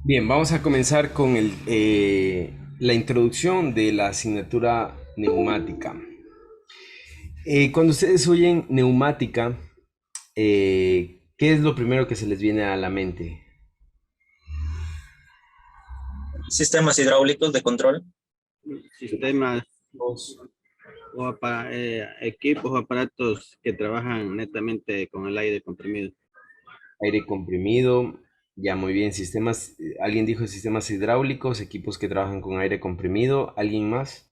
Bien, vamos a comenzar con la introducción de la asignatura neumática. Cuando ustedes oyen neumática, ¿qué es lo primero que se les viene a la mente? Sistemas hidráulicos de control. Sistemas Dos, o equipos o aparatos que trabajan netamente con el aire comprimido. aire comprimido, ya muy bien, sistemas, alguien dijo sistemas hidráulicos, equipos que trabajan con aire comprimido, ¿alguien más?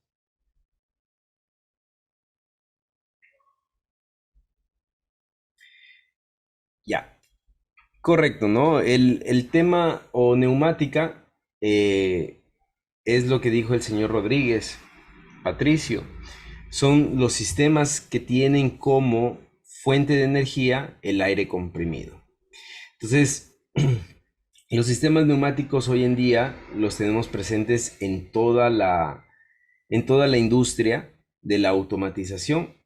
Ya, correcto, ¿no? El tema o neumática eh, es lo que dijo el señor Rodríguez, Patricio. Son los sistemas que tienen como fuente de energía el aire comprimido. Entonces, los sistemas neumáticos hoy en día los tenemos presentes en toda la industria de la automatización.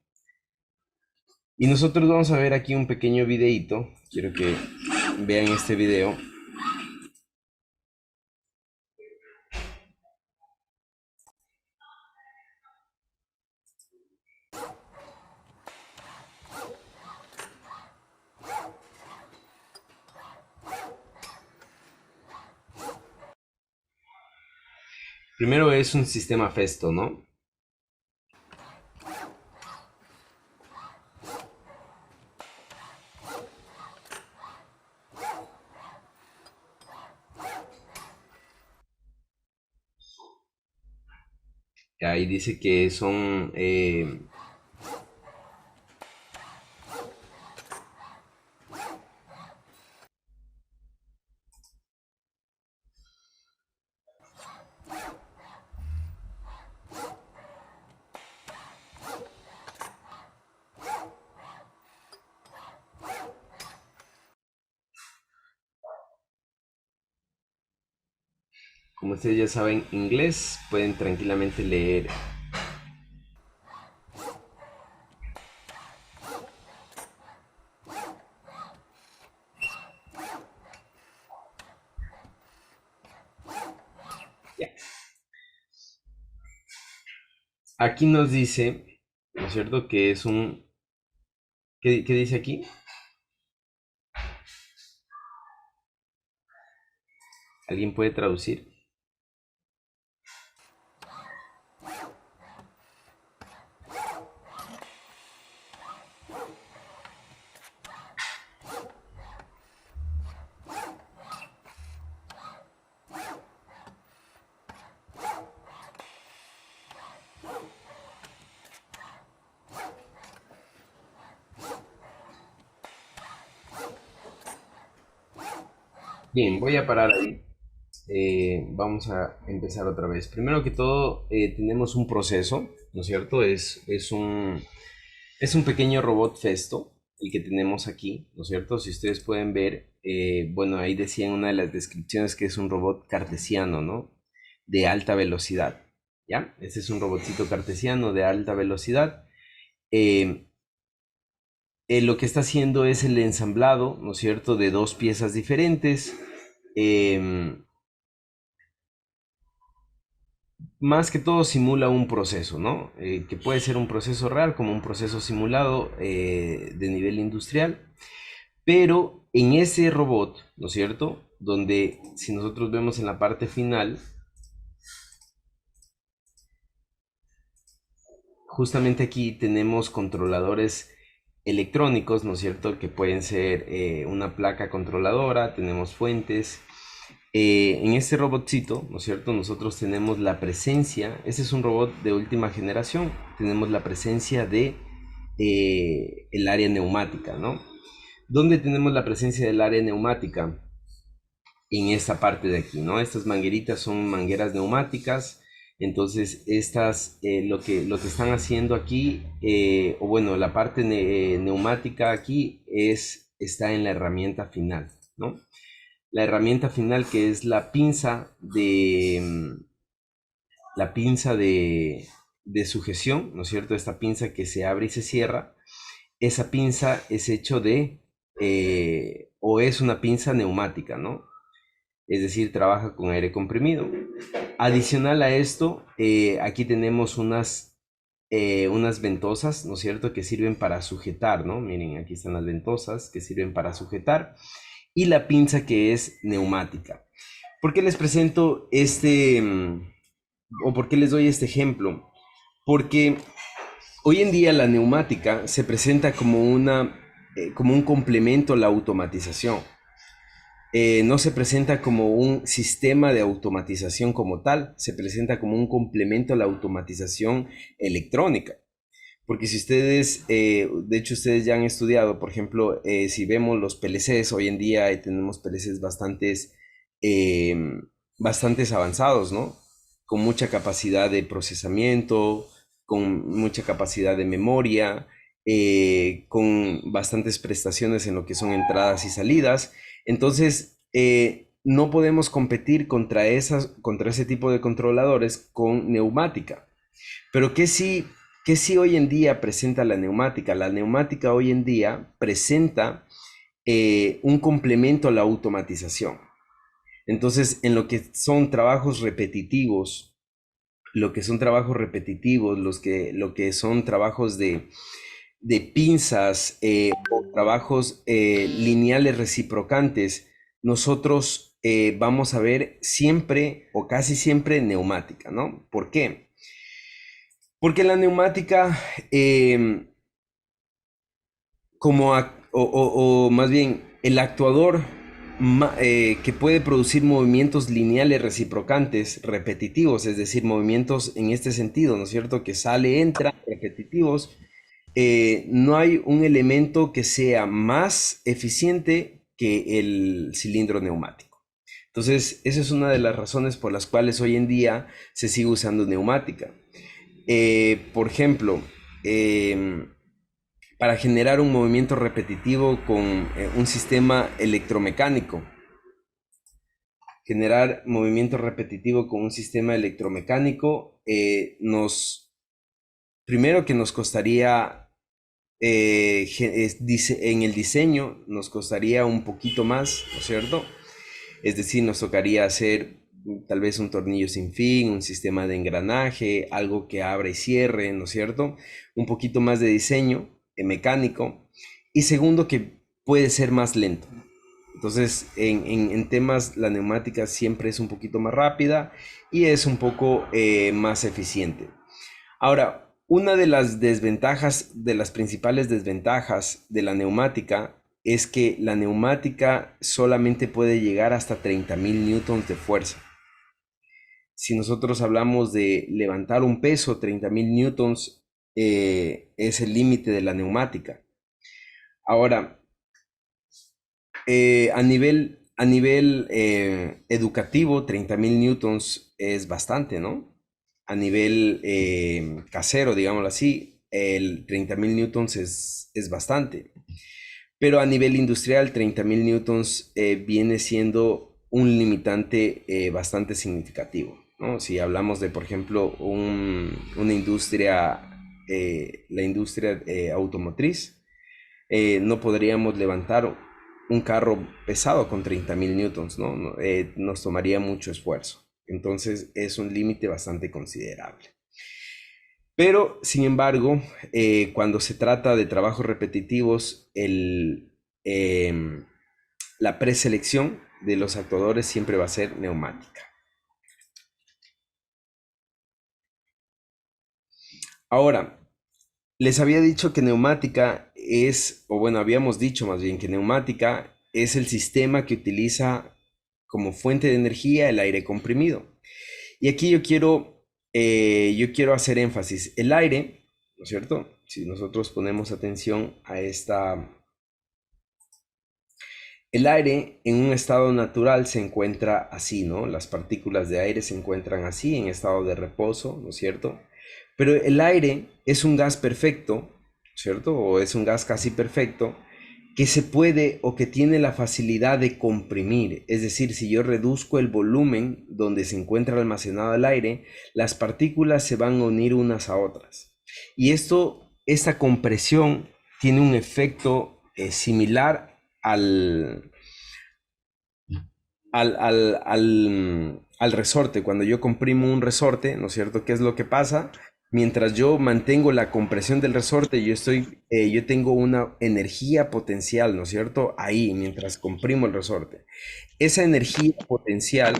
Y nosotros vamos a ver aquí un pequeño videíto. Quiero que vean este video. Primero es un sistema Festo, ¿no? Ahí dice que son como ustedes ya saben inglés, pueden tranquilamente leer. Ya. Aquí nos dice, ¿no es cierto? Que es un... ¿Qué dice aquí? ¿Alguien puede traducir? Bien, voy a parar ahí. Vamos a empezar otra vez. Primero que todo, tenemos un proceso, ¿no es cierto? Es un pequeño robot Festo, el que tenemos aquí, ¿no es cierto? Si ustedes pueden ver, bueno, ahí decía en una de las descripciones que es un robot cartesiano, ¿no? De alta velocidad, ¿ya? Este es un robotcito cartesiano de alta velocidad. Eh, lo que está haciendo es el ensamblado, ¿no es cierto?, de dos piezas diferentes. Em, Más que todo simula un proceso, ¿no? Que puede ser un proceso real como un proceso simulado de nivel industrial, pero en ese robot, ¿no es cierto? Donde si nosotros vemos en la parte final, justamente aquí tenemos controladores electrónicos, ¿no es cierto? Que pueden ser una placa controladora, tenemos fuentes. En este robotcito, ¿no es cierto? Nosotros tenemos la presencia, este es un robot de última generación, tenemos la presencia de el área neumática, ¿no? ¿Dónde tenemos la presencia del área neumática? En esta parte de aquí, ¿no? Estas mangueritas son mangueras neumáticas, entonces estas, lo que están haciendo aquí, o bueno, la parte neumática aquí está en la herramienta final, ¿no? La herramienta final que es la pinza de sujeción, ¿no es cierto? Esta pinza que se abre y se cierra, esa pinza es hecho de, o es una pinza neumática, ¿no? es decir, trabaja con aire comprimido. Adicional a esto, aquí tenemos unas ventosas, ¿no es cierto?, que sirven para sujetar, ¿no? Miren, aquí están las ventosas que sirven para sujetar y la pinza que es neumática. ¿Por qué les presento o por qué les doy este ejemplo? Porque hoy en día la neumática se presenta como un complemento a la automatización. No se presenta como un sistema de automatización como tal, se presenta como un complemento a la automatización electrónica. Porque si ustedes, de hecho ustedes ya han estudiado, por ejemplo, si vemos los PLCs, hoy en día tenemos PLCs eh, bastantes avanzados, ¿no? Con mucha capacidad de procesamiento, con mucha capacidad de memoria, con bastantes prestaciones en lo que son entradas y salidas. Entonces, no podemos competir contra ese tipo de controladores con neumática. Pero ¿qué sí hoy en día presenta la neumática? La neumática hoy en día presenta un complemento a la automatización. Entonces, en lo que son trabajos repetitivos, lo que son trabajos de pinzas o trabajos lineales reciprocantes, nosotros vamos a ver siempre o casi siempre neumática, ¿no? ¿Por qué? Porque la neumática, o más bien, el actuador que puede producir movimientos lineales reciprocantes repetitivos, es decir, movimientos en este sentido, ¿no es cierto? Que sale, entra, repetitivos, no hay un elemento que sea más eficiente que el cilindro neumático. Entonces, esa es una de las razones por las cuales hoy en día se sigue usando neumática. Por ejemplo, para generar un movimiento repetitivo con un sistema electromecánico. Generar movimiento repetitivo con un sistema electromecánico primero que nos costaría, en el diseño nos costaría un poquito más, ¿no es cierto? Es decir, nos tocaría hacer tal vez un tornillo sin fin, un sistema de engranaje, algo que abra y cierre, ¿no es cierto? Un poquito más de diseño mecánico. Y segundo, que puede ser más lento. Entonces, en temas, la neumática siempre es un poquito más rápida y es un poco más eficiente. Ahora, una de las desventajas, de las principales desventajas de la neumática es que la neumática solamente puede llegar hasta 30.000 newtons de fuerza. Si nosotros hablamos de levantar un peso, 30.000 newtons es el límite de la neumática. Ahora, a nivel educativo, 30.000 newtons es bastante, ¿no? A nivel casero, digámoslo así, el 30.000 newtons es bastante. Pero a nivel industrial, 30.000 newtons viene siendo un limitante bastante significativo, ¿no? Si hablamos de, por ejemplo, una industria, la industria automotriz, no podríamos levantar un carro pesado con 30.000 newtons, ¿no? Nos tomaría mucho esfuerzo. Entonces es un límite bastante considerable. Pero, sin embargo, cuando se trata de trabajos repetitivos, la preselección de los actuadores siempre va a ser neumática. Ahora, les había dicho que neumática o bueno, habíamos dicho más bien que neumática es el sistema que utiliza como fuente de energía el aire comprimido. Y aquí yo quiero hacer énfasis. El aire, ¿no es cierto? Si nosotros ponemos atención a el aire en un estado natural se encuentra así, ¿no? Las partículas de aire se encuentran así, en estado de reposo, ¿no es cierto? Pero el aire es un gas perfecto, ¿cierto? O es un gas casi perfecto que se puede o que tiene la facilidad de comprimir. Es decir, si yo reduzco el volumen donde se encuentra almacenado el aire, las partículas se van a unir unas a otras. Y esta compresión tiene un efecto similar al resorte. Cuando yo comprimo un resorte, ¿no es cierto? ¿Qué es lo que pasa? Mientras yo mantengo la compresión del resorte, yo tengo una energía potencial, ¿no es cierto? Ahí, mientras comprimo el resorte. Esa energía potencial,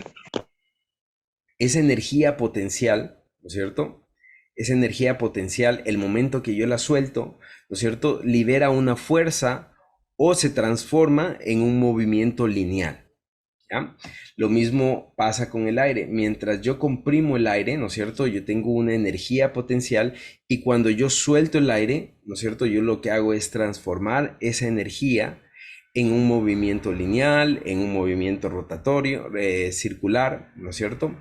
esa energía potencial, ¿no es cierto? Esa energía potencial, el momento que yo la suelto, ¿no es cierto? Libera una fuerza o se transforma en un movimiento lineal. ¿Ya? Lo mismo pasa con el aire. Mientras yo comprimo el aire, ¿no es cierto? Yo tengo una energía potencial y cuando yo suelto el aire, ¿no es cierto? Yo lo que hago es transformar esa energía en un movimiento lineal, en un movimiento rotatorio, circular, ¿no es cierto?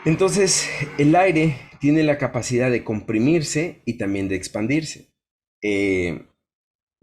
Entonces, el aire tiene la capacidad de comprimirse y también de expandirse. Eh,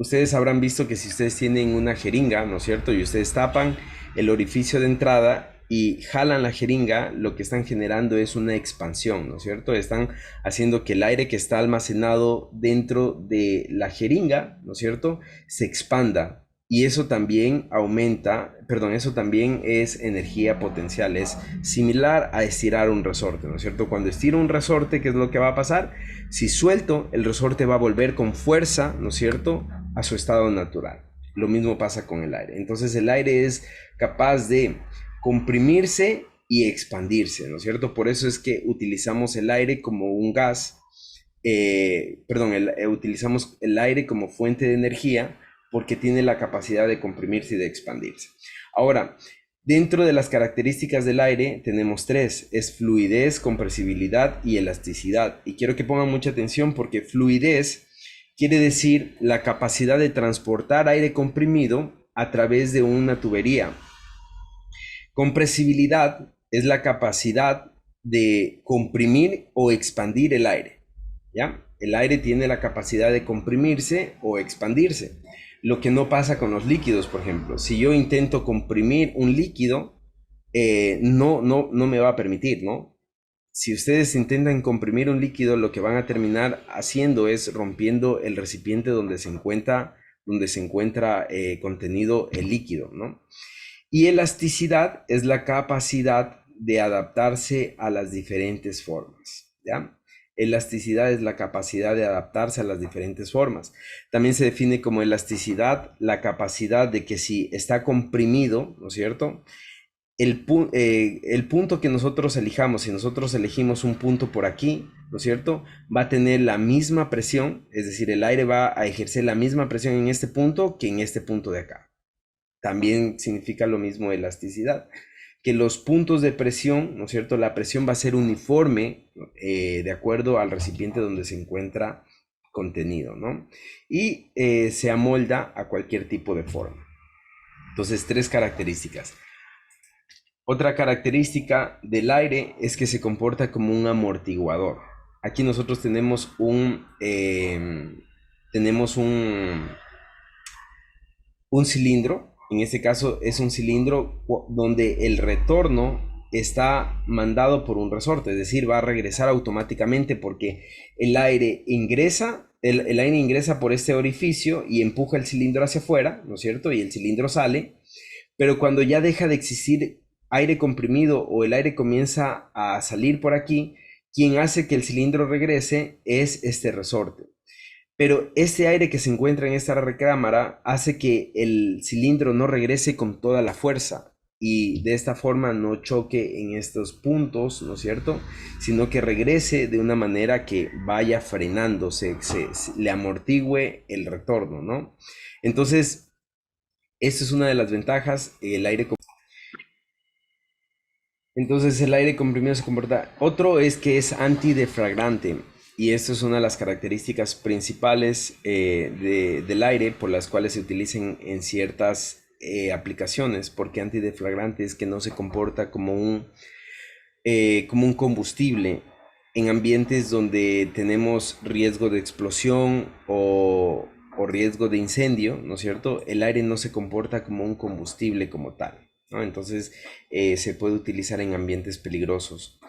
Ustedes habrán visto que si ustedes tienen una jeringa, ¿no es cierto? Y ustedes tapan el orificio de entrada y jalan la jeringa, lo que están generando es una expansión, ¿no es cierto? Están haciendo que el aire que está almacenado dentro de la jeringa, ¿no es cierto?, se expanda. Y eso también aumenta, perdón, eso también es energía potencial, es similar a estirar un resorte, ¿no es cierto? Cuando estiro un resorte, ¿qué es lo que va a pasar? Si suelto, el resorte va a volver con fuerza, ¿no es cierto?, a su estado natural. Lo mismo pasa con el aire. Entonces el aire es capaz de comprimirse y expandirse, ¿no es cierto? Por eso es que utilizamos el aire como un gas, utilizamos el aire como fuente de energía porque tiene la capacidad de comprimirse y de expandirse. Ahora, dentro de las características del aire tenemos tres, es fluidez, compresibilidad y elasticidad. Y quiero que pongan mucha atención porque fluidez quiere decir la capacidad de transportar aire comprimido a través de una tubería. Compresibilidad es la capacidad de comprimir o expandir el aire, ¿ya? El aire tiene la capacidad de comprimirse o expandirse. Lo que no pasa con los líquidos, por ejemplo. Si yo intento comprimir un líquido, no me va a permitir, ¿no? Si ustedes intentan comprimir un líquido, lo que van a terminar haciendo es rompiendo el recipiente donde se encuentra contenido el líquido, ¿no? Y elasticidad es la capacidad de adaptarse a las diferentes formas, ¿ya? Elasticidad es la capacidad de adaptarse a las diferentes formas. También se define como elasticidad la capacidad de que si está comprimido, ¿no es cierto?, el punto que nosotros elijamos, si nosotros elegimos un punto por aquí, ¿no es cierto?, va a tener la misma presión, es decir, el aire va a ejercer la misma presión en este punto que en este punto de acá. También significa lo mismo elasticidad, que los puntos de presión, ¿no es cierto?, la presión va a ser uniforme de acuerdo al recipiente donde se encuentra contenido, ¿no? Y se amolda a cualquier tipo de forma. Entonces, tres características. Otra característica del aire es que se comporta como un amortiguador. Aquí nosotros tenemos un cilindro. En este caso es un cilindro donde el retorno está mandado por un resorte, es decir, va a regresar automáticamente porque el aire ingresa, el aire ingresa por este orificio y empuja el cilindro hacia afuera, ¿no es cierto? Y el cilindro sale, pero cuando ya deja de existir aire comprimido o el aire comienza a salir por aquí, quien hace que el cilindro regrese es este resorte. Pero este aire que se encuentra en esta recámara hace que el cilindro no regrese con toda la fuerza y de esta forma no choque en estos puntos, ¿no es cierto?, sino que regrese de una manera que vaya frenando, se le amortigüe el retorno, ¿no? Entonces, esta es una de las ventajas, el aire comprimido. Entonces el aire comprimido se comporta. Otro es que es antidefragante y esto es una de las características principales del aire por las cuales se utilizan en ciertas aplicaciones, porque antidefragante es que no se comporta como un combustible en ambientes donde tenemos riesgo de explosión o riesgo de incendio, ¿no es cierto? El aire no se comporta como un combustible como tal, ¿no? Entonces se puede utilizar en ambientes peligrosos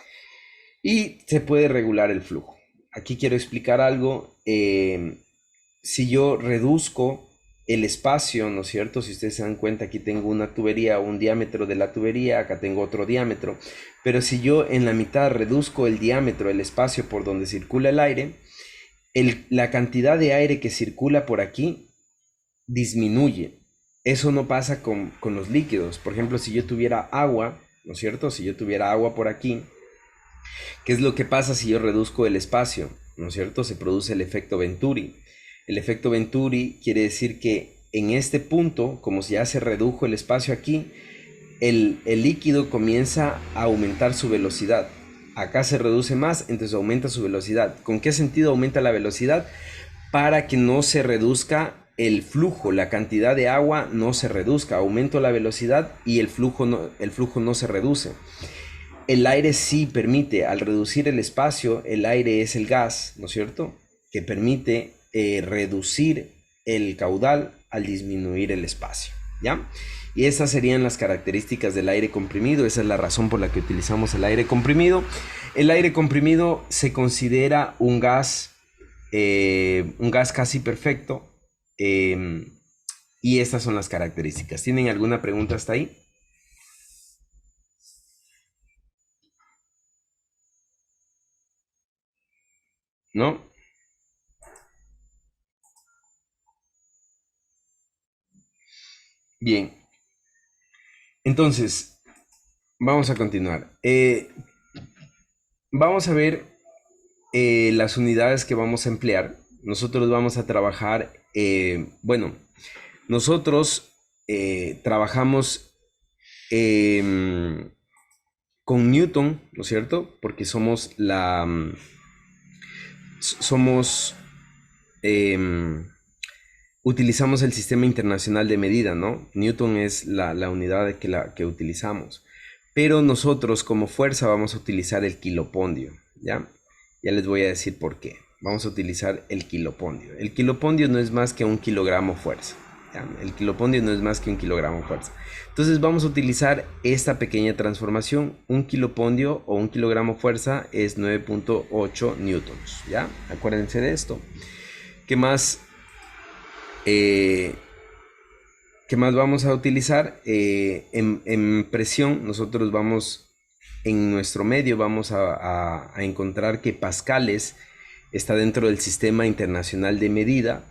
y se puede regular el flujo. Aquí quiero explicar algo. Si yo reduzco el espacio, ¿no es cierto? Si ustedes se dan cuenta, aquí tengo una tubería, un diámetro de la tubería, acá tengo otro diámetro, pero si yo en la mitad reduzco el diámetro, el espacio por donde circula el aire, la cantidad de aire que circula por aquí disminuye. Eso no pasa con los líquidos. Por ejemplo, si yo tuviera agua, ¿no es cierto? Si yo tuviera agua por aquí, ¿qué es lo que pasa si yo reduzco el espacio? ¿No es cierto? Se produce el efecto Venturi. El efecto Venturi quiere decir que en este punto, como si ya se redujo el espacio aquí, el líquido comienza a aumentar su velocidad. Acá se reduce más, entonces aumenta su velocidad. ¿Con qué sentido aumenta la velocidad? Para que no se reduzca el flujo, la cantidad de agua no se reduzca, aumento la velocidad y el flujo no se reduce. El aire sí permite, al reducir el espacio, el aire es el gas, ¿no es cierto? Que permite reducir el caudal al disminuir el espacio, ¿ya? Y esas serían las características del aire comprimido. Esa es la razón por la que utilizamos el aire comprimido. El aire comprimido se considera un gas casi perfecto. Y estas son las características. ¿Tienen alguna pregunta hasta ahí? ¿No? Bien. Entonces, vamos a continuar. Vamos a ver las unidades que vamos a emplear. Nosotros vamos a trabajar, bueno, nosotros trabajamos con Newton, ¿no es cierto? Porque somos utilizamos el sistema internacional de medida, ¿no? Newton es la unidad que utilizamos. Pero nosotros como fuerza vamos a utilizar el kilopondio, ¿ya? Ya les voy a decir por qué. Vamos a utilizar el kilopondio. El kilopondio no es más que un kilogramo fuerza, ¿ya? El kilopondio no es más que un kilogramo fuerza. Entonces vamos a utilizar esta pequeña transformación. Un kilopondio o un kilogramo fuerza es 9.8 newtons, ¿ya? Acuérdense de esto. ¿Qué más? ¿Qué más vamos a utilizar? En presión, nosotros vamos, en nuestro medio, vamos a encontrar que pascales está dentro del sistema internacional de medida,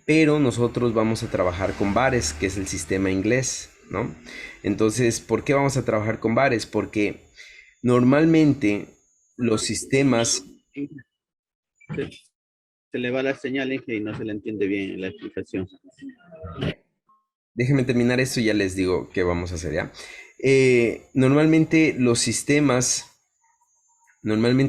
pero nosotros vamos a trabajar con bares, que es el sistema inglés, ¿no? Entonces, ¿por qué vamos a trabajar con bares? Porque normalmente los sistemas... Se le va la señal, Inge, y no se le entiende bien la explicación. Déjenme terminar esto y ya les digo qué vamos a hacer, ¿ya? Normalmente los sistemas de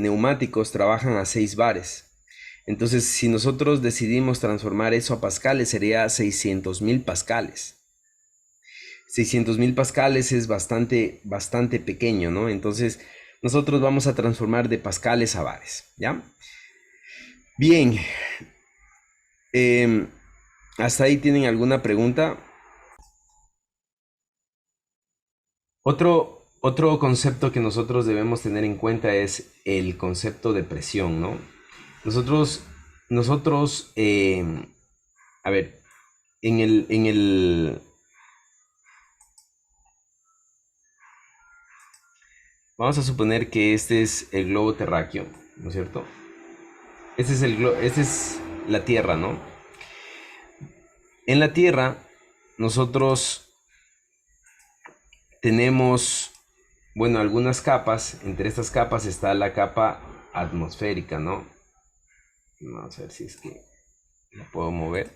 neumáticos trabajan a 6 bares. Entonces, si nosotros decidimos transformar eso a pascales, sería 600.000 pascales. 600.000 pascales es bastante pequeño, ¿no? Entonces, nosotros vamos a transformar de pascales a bares, ¿ya? Bien. ¿Hasta ahí tienen alguna pregunta? Otro concepto que nosotros debemos tener en cuenta es el concepto de presión, ¿no? Nosotros, a ver, vamos a suponer que este es el globo terráqueo, ¿no es cierto? Este es la Tierra, ¿no? En la Tierra, nosotros tenemos, bueno, algunas capas. Entre estas capas está la capa atmosférica, ¿no? Vamos a ver si es que la puedo mover.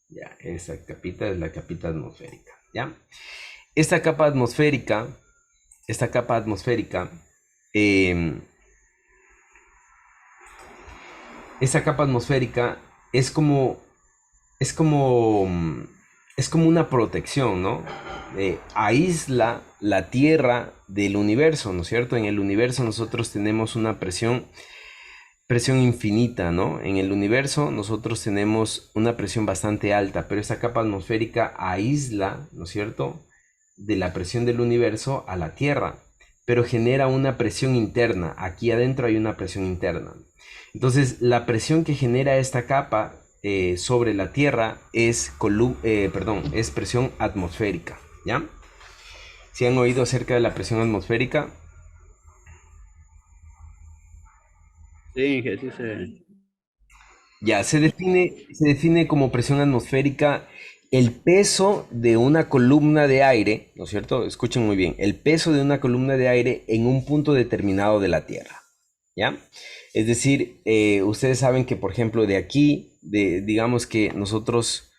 Ya, esa capita es la capita atmosférica, ¿ya? Esta capa atmosférica es como una protección, ¿no? Aísla la Tierra del universo, ¿no es cierto? En el universo nosotros tenemos una presión infinita, ¿no? En el universo nosotros tenemos una presión bastante alta, pero esta capa atmosférica aísla, ¿no es cierto?, de la presión del universo a la Tierra. pero genera una presión interna. Aquí adentro hay una presión interna. Entonces, la presión que genera esta capa sobre la Tierra es presión atmosférica, ¿ya? ¿Sí han oído acerca de la presión atmosférica? Sí, que sí se... Ya, se define como presión atmosférica el peso de una columna de aire, ¿no es cierto? Escuchen muy bien, el peso de una columna de aire en un punto determinado de la Tierra, ¿ya? Es decir, ustedes saben que, por ejemplo, de aquí, digamos que nosotros,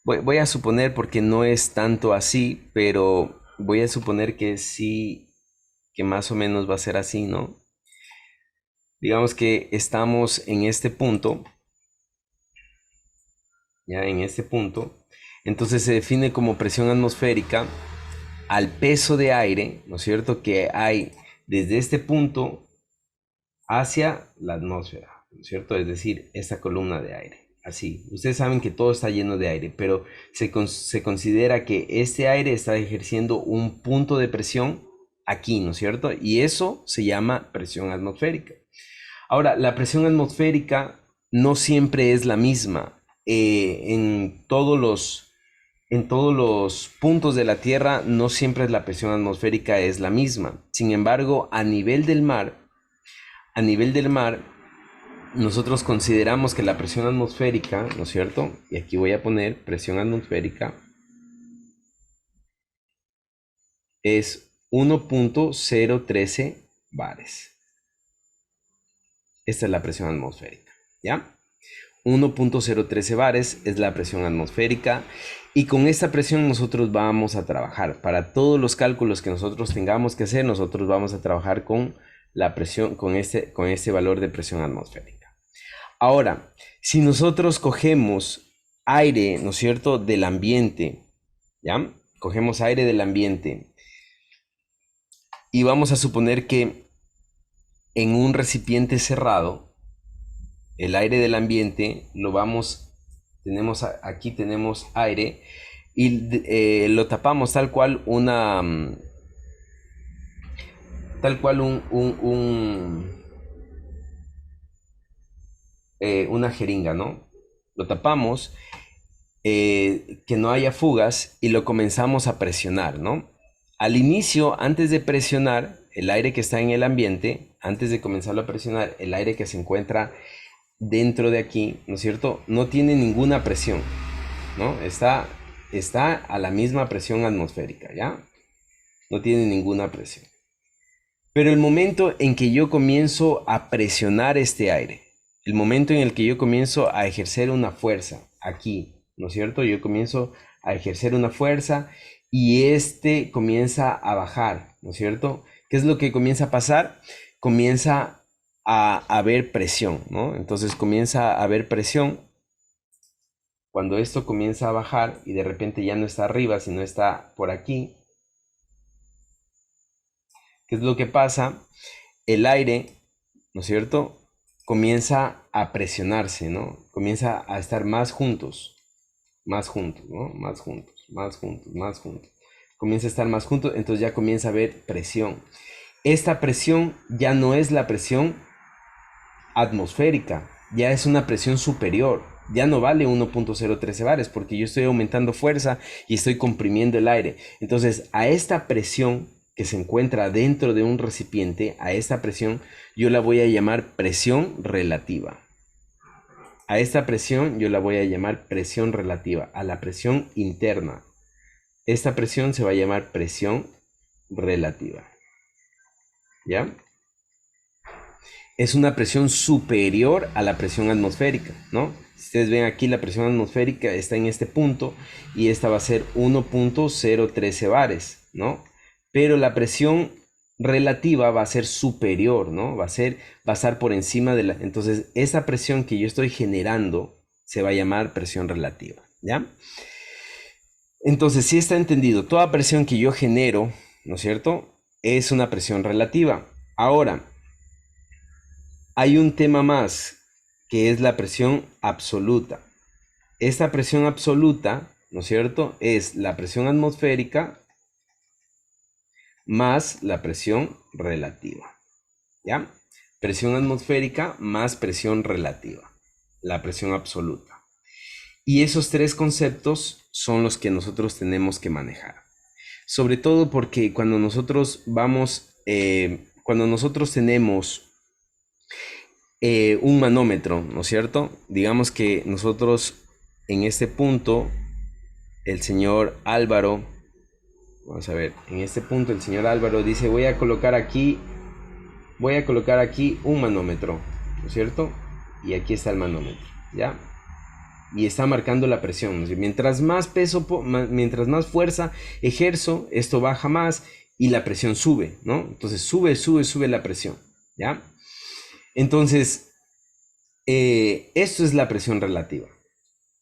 voy a suponer porque no es tanto así, pero voy a suponer que sí, que más o menos va a ser así, ¿no? Digamos que estamos en este punto, ya en este punto, entonces se define como presión atmosférica al peso de aire, ¿no es cierto?, que hay desde este punto hacia la atmósfera, ¿no es cierto? Es decir, esta columna de aire. Así, ustedes saben que todo está lleno de aire, pero se considera que este aire está ejerciendo un punto de presión aquí, ¿no es cierto? Y eso se llama presión atmosférica. Ahora, la presión atmosférica no siempre es la misma. En todos los puntos de la Tierra no siempre la presión atmosférica es la misma. Sin embargo, a nivel del mar, nosotros consideramos que la presión atmosférica, ¿no es cierto? Y aquí voy a poner presión atmosférica es 1.013 bares. Esta es la presión atmosférica, ¿ya? 1.013 bares es la presión atmosférica y con esta presión nosotros vamos a trabajar. Para todos los cálculos que nosotros tengamos que hacer, nosotros vamos a trabajar con la presión, con este valor de presión atmosférica. Ahora, si nosotros cogemos aire, ¿no es cierto?, del ambiente, ¿ya? Cogemos aire del ambiente y vamos a suponer que en un recipiente cerrado, el aire del ambiente aquí tenemos aire y lo tapamos tal cual una jeringa, ¿no? Lo tapamos, que no haya fugas y lo comenzamos a presionar, ¿no? Al inicio, antes de presionar el aire que está en el ambiente, antes de comenzarlo a presionar, el aire que se encuentra dentro de aquí, ¿no es cierto?, no tiene ninguna presión, ¿no? Está a la misma presión atmosférica, ¿ya? No tiene ninguna presión. Pero el momento en que yo comienzo a presionar este aire, el momento en el que yo comienzo a ejercer una fuerza aquí, ¿no es cierto? Yo comienzo a ejercer una fuerza y este comienza a bajar, ¿no es cierto? ¿Qué es lo que comienza a pasar? Comienza a haber presión, ¿no? Entonces comienza a haber presión. Cuando esto comienza a bajar y de repente ya no está arriba, sino está por aquí, ¿qué es lo que pasa? El aire, ¿no es cierto?, comienza a presionarse, ¿no? Comienza a estar más juntos, ¿no? Más juntos, más juntos, más juntos. Comienza a estar más juntos, entonces ya comienza a haber presión. Esta presión ya no es la presión atmosférica, ya es una presión superior. Ya no vale 1.013 bares porque yo estoy aumentando fuerza y estoy comprimiendo el aire. Entonces, a esta presión que se encuentra dentro de un recipiente, a esta presión yo la voy a llamar presión relativa. A esta presión yo la voy a llamar presión relativa, a la presión interna. Esta presión se va a llamar presión relativa. ¿Ya? Es una presión superior a la presión atmosférica, ¿no? Si ustedes ven aquí, la presión atmosférica está en este punto y esta va a ser 1.013 bares, ¿no? Pero la presión relativa va a ser superior, ¿no? Va a estar por encima de la... Entonces, esa presión que yo estoy generando se va a llamar presión relativa, ¿ya? Entonces, si está entendido, toda presión que yo genero, ¿no es cierto?, es una presión relativa. Ahora, hay un tema más, que es la presión absoluta. Esta presión absoluta, ¿no es cierto?, es la presión atmosférica más la presión relativa. ¿Ya? Presión atmosférica más presión relativa, la presión absoluta. Y esos tres conceptos son los que nosotros tenemos que manejar. Sobre todo porque cuando nosotros cuando nosotros tenemos un manómetro, ¿no es cierto? Digamos que nosotros en este punto, el señor Álvaro, vamos a ver, en este punto el señor Álvaro dice, voy a colocar aquí un manómetro, ¿no es cierto? Y aquí está el manómetro, ¿ya? Y está marcando la presión, ¿no? Mientras más peso, mientras más fuerza ejerzo, esto baja más y la presión sube, ¿no? Entonces sube la presión, ¿ya? Entonces, esto es la presión relativa.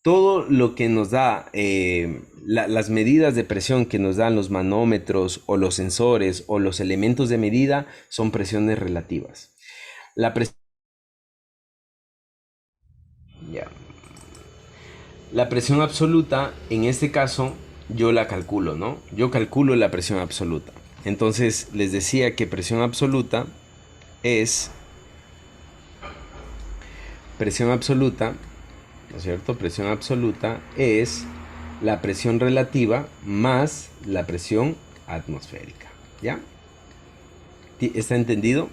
Todo lo que nos da las medidas de presión que nos dan los manómetros o los sensores o los elementos de medida son presiones relativas. La presión absoluta, en este caso, yo la calculo, ¿no? Yo calculo la presión absoluta. Entonces, les decía que presión absoluta, ¿no es cierto? Presión absoluta es la presión relativa más la presión atmosférica, ¿ya? ¿Está entendido?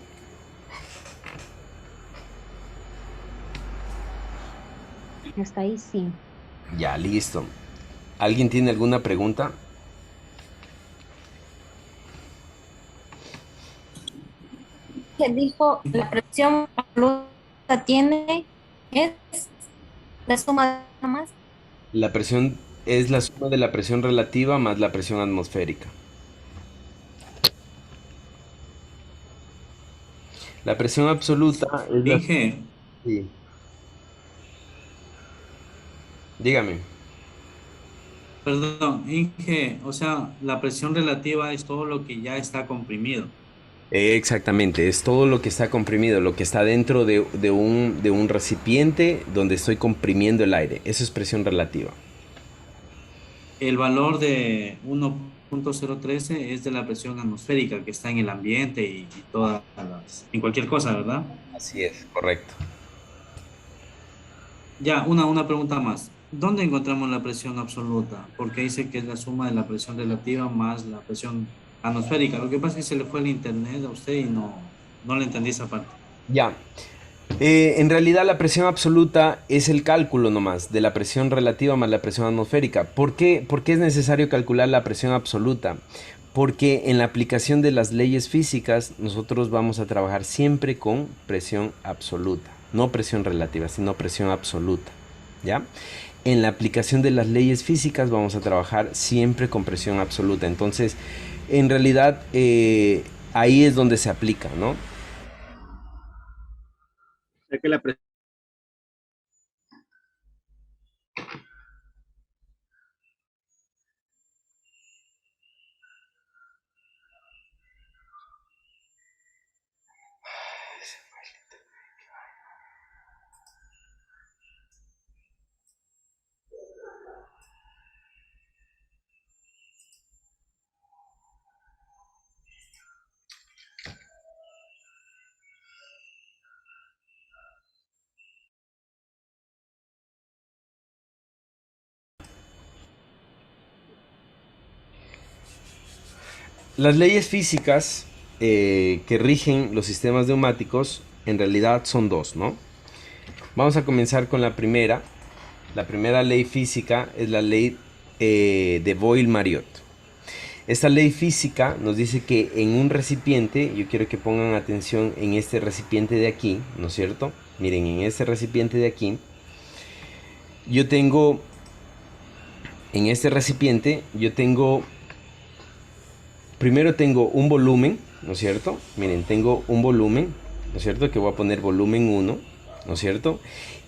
Hasta ahí sí. Ya, listo. ¿Alguien tiene alguna pregunta? Que dijo la presión absoluta es la suma de nada más. La presión es la suma de la presión relativa más la presión atmosférica. La presión absoluta es la... Inge, Sí. Dígame. perdón, Inge, o sea, la presión relativa es todo lo que ya está comprimido. Exactamente, es todo lo que está comprimido, lo que está dentro de un recipiente donde estoy comprimiendo el aire. Eso es presión relativa. El valor de 1.013 es de la presión atmosférica que está en el ambiente y todas en cualquier cosa, ¿verdad? Así es, correcto. Ya, una pregunta más. ¿Dónde encontramos la presión absoluta? Porque dice que es la suma de la presión relativa más la presión atmosférica. Lo que pasa es que se le fue el internet a usted y no le entendí esa parte. Ya. En realidad la presión absoluta es el cálculo nomás de la presión relativa más la presión atmosférica. ¿Por qué es necesario calcular la presión absoluta? Porque en la aplicación de las leyes físicas nosotros vamos a trabajar siempre con presión absoluta. No presión relativa, sino presión absoluta. ¿Ya? En la aplicación de las leyes físicas vamos a trabajar siempre con presión absoluta. Entonces, en realidad, ahí es donde se aplica, ¿no? O sea que la presión Las leyes físicas que rigen los sistemas neumáticos en realidad son dos, ¿no? Vamos a comenzar con la primera. La primera ley física es la ley de Boyle-Mariotte. Esta ley física nos dice que en un recipiente, yo quiero que pongan atención en este recipiente de aquí, ¿no es cierto? Miren, en este recipiente de aquí, en este recipiente, primero tengo un volumen, ¿no es cierto? Miren, tengo un volumen, ¿no es cierto? Que voy a poner volumen 1, ¿no es cierto?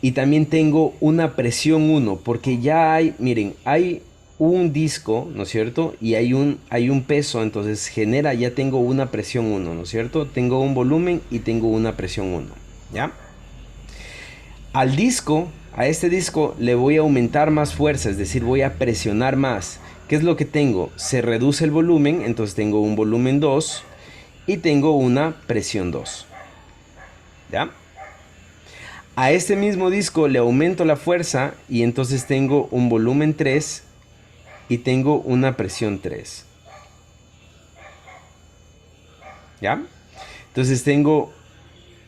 Y también tengo una presión 1, porque ya hay, miren, hay un disco, ¿no es cierto? Y hay un peso, entonces ya tengo una presión 1, ¿no es cierto? Tengo un volumen y tengo una presión 1, ¿ya? A este disco le voy a aumentar más fuerza, es decir, voy a presionar más. ¿Qué es lo que tengo? Se reduce el volumen, entonces tengo un volumen 2 y tengo una presión 2. ¿Ya? A este mismo disco le aumento la fuerza y entonces tengo un volumen 3 y tengo una presión 3. ¿Ya? Entonces tengo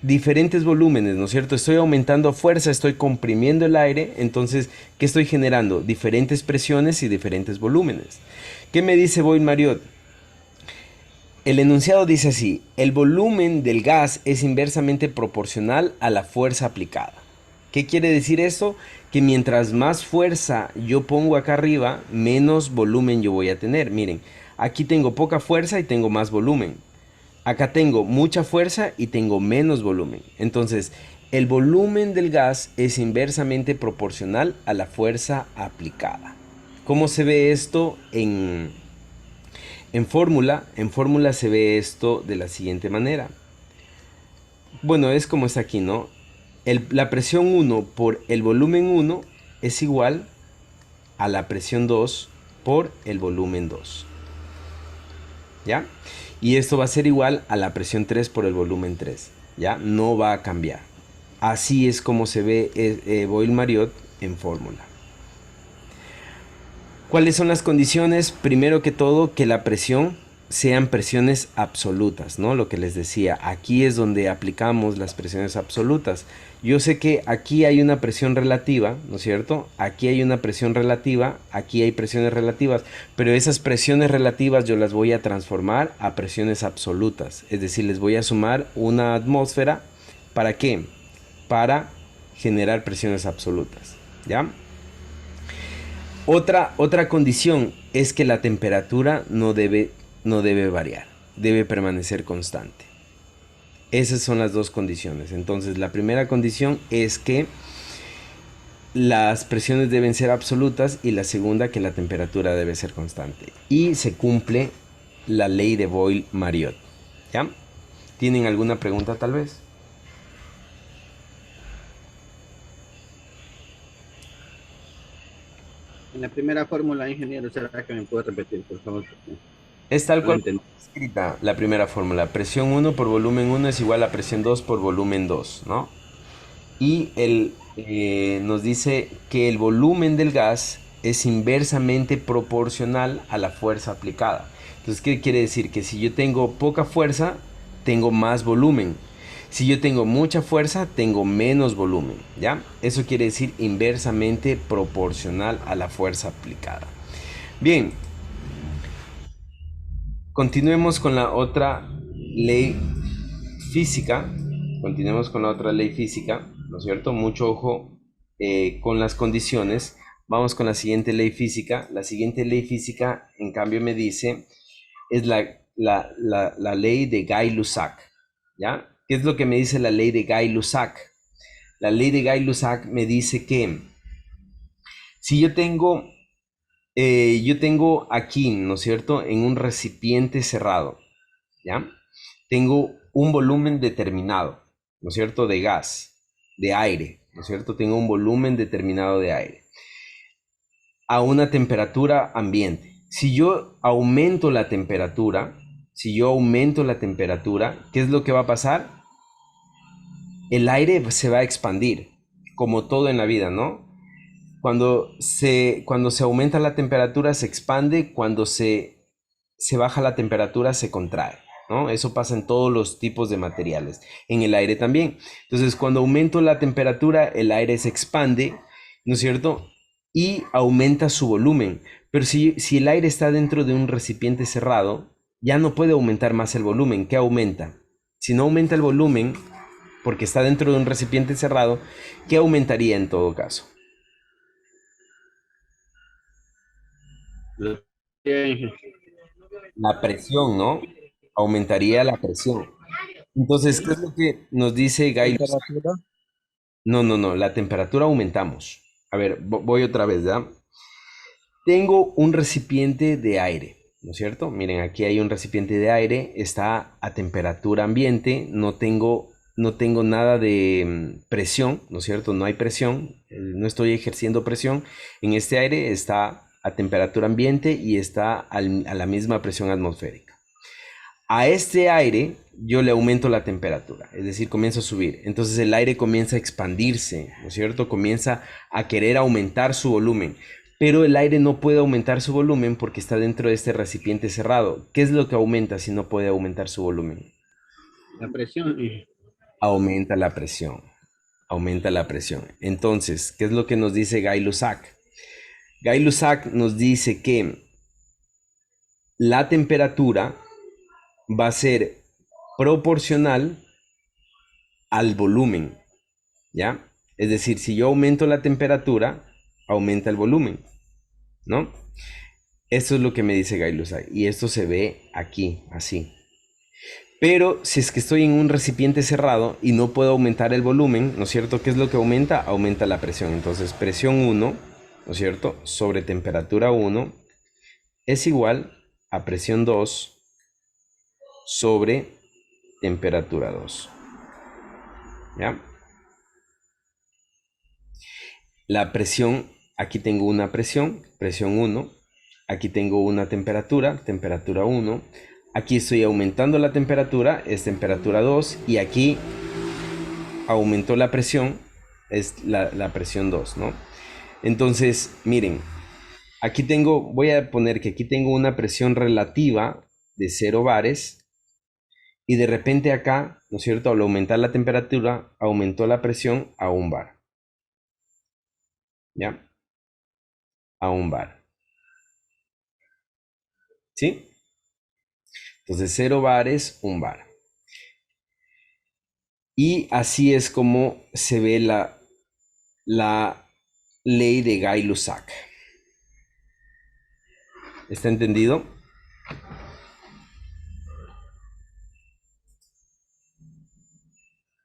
diferentes volúmenes, ¿no es cierto? Estoy aumentando fuerza, estoy comprimiendo el aire, entonces, ¿qué estoy generando? Diferentes presiones y diferentes volúmenes. ¿Qué me dice Boyle-Marriott? El enunciado dice así: el volumen del gas es inversamente proporcional a la fuerza aplicada. ¿Qué quiere decir esto? Que mientras más fuerza yo pongo acá arriba, menos volumen yo voy a tener. Miren, aquí tengo poca fuerza y tengo más volumen. Acá tengo mucha fuerza y tengo menos volumen. Entonces, el volumen del gas es inversamente proporcional a la fuerza aplicada. ¿Cómo se ve esto en fórmula? En fórmula se ve esto de la siguiente manera. Bueno, es como está aquí, ¿no? La presión 1 por el volumen 1 es igual a la presión 2 por el volumen 2. ¿Ya? Y esto va a ser igual a la presión 3 por el volumen 3. ¿Ya? No va a cambiar. Así es como se ve Boyle-Marriott en fórmula. ¿Cuáles son las condiciones? Primero que todo, que la presión sean presiones absolutas, ¿no? Lo que les decía, aquí es donde aplicamos las presiones absolutas. Yo sé que aquí hay una presión relativa, ¿no es cierto? Aquí hay una presión relativa, aquí hay presiones relativas, pero esas presiones relativas yo las voy a transformar a presiones absolutas. Es decir, les voy a sumar una atmósfera. ¿Para qué? Para generar presiones absolutas, ¿ya? Otra condición es que la temperatura no debe variar, debe permanecer constante. Esas son las dos condiciones. Entonces, la primera condición es que las presiones deben ser absolutas y la segunda que la temperatura debe ser constante. Y se cumple la ley de Boyle-Marriott. ¿Ya? ¿Tienen alguna pregunta tal vez? En la primera fórmula, ingeniero, ¿será que me puede repetir, por favor? Es tal No cual entendí. escrita la primera fórmula. Presión 1 por volumen 1 es igual a presión 2 por volumen 2, ¿no? Y nos dice que el volumen del gas es inversamente proporcional a la fuerza aplicada. Entonces, ¿qué quiere decir? Que si yo tengo poca fuerza, tengo más volumen. Si yo tengo mucha fuerza, tengo menos volumen, ¿ya? Eso quiere decir inversamente proporcional a la fuerza aplicada. Bien, continuemos con la otra ley física. Continuemos con la otra ley física, ¿no es cierto? Mucho ojo con las condiciones. Vamos con la siguiente ley física. La siguiente ley física, en cambio, me dice, es la ley de Gay-Lussac, ¿ya? ¿Qué es lo que me dice la ley de Gay-Lussac? La ley de Gay-Lussac me dice que si yo tengo aquí, ¿no es cierto?, en un recipiente cerrado, ¿ya? Tengo un volumen determinado, ¿no es cierto?, de gas, de aire, ¿no es cierto? Tengo un volumen determinado de aire a una temperatura ambiente. Si yo aumento la temperatura, ¿qué es lo que va a pasar? El aire se va a expandir, como todo en la vida, ¿no? Cuando se aumenta la temperatura se expande, cuando se baja la temperatura se contrae, ¿no? Eso pasa en todos los tipos de materiales, en el aire también. Entonces, cuando aumento la temperatura, el aire se expande, ¿no es cierto? Y aumenta su volumen. Pero si el aire está dentro de un recipiente cerrado, ya no puede aumentar más el volumen. ¿Qué aumenta? Si no aumenta el volumen, porque está dentro de un recipiente cerrado, ¿qué aumentaría en todo caso? La presión, ¿no? Aumentaría la presión. Entonces, ¿qué es lo que nos dice Guy Lussac? Temperatura. No, la temperatura aumentamos. A ver, voy otra vez, ¿ya? Tengo un recipiente de aire, ¿no es cierto? Miren, aquí hay un recipiente de aire, está a temperatura ambiente, no tengo nada de presión, ¿no es cierto? No hay presión, no estoy ejerciendo presión. En este aire está a temperatura ambiente y está a la misma presión atmosférica. A este aire yo le aumento la temperatura, es decir, comienza a subir. Entonces el aire comienza a expandirse, ¿no es cierto? Comienza a querer aumentar su volumen. Pero el aire no puede aumentar su volumen porque está dentro de este recipiente cerrado. ¿Qué es lo que aumenta si no puede aumentar su volumen? La presión. Aumenta la presión. Aumenta la presión. Entonces, ¿qué es lo que nos dice Gay-Lussac? Gay-Lussac nos dice que la temperatura va a ser proporcional al volumen, ¿ya? Es decir, si yo aumento la temperatura, aumenta el volumen, ¿no? Esto es lo que me dice Gay-Lussac y esto se ve aquí, así. Pero si es que estoy en un recipiente cerrado y no puedo aumentar el volumen, ¿no es cierto? ¿Qué es lo que aumenta? Aumenta la presión. Entonces, presión 1, ¿no es cierto? Sobre temperatura 1 es igual a presión 2 sobre temperatura 2. ¿Ya? La presión, aquí tengo una presión 1. Aquí tengo una temperatura 1. Aquí estoy aumentando la temperatura, es temperatura 2. Y aquí aumentó la presión, es la presión 2, ¿no? Entonces, miren, aquí tengo, voy a poner que aquí tengo una presión relativa de 0 bares. Y de repente acá, ¿no es cierto? Al aumentar la temperatura, aumentó la presión a 1 bar. ¿Ya? A 1 bar. ¿Sí? Entonces 0 bares, 1 bar. Y así es como se ve la ley de Gay-Lussac. ¿Está entendido?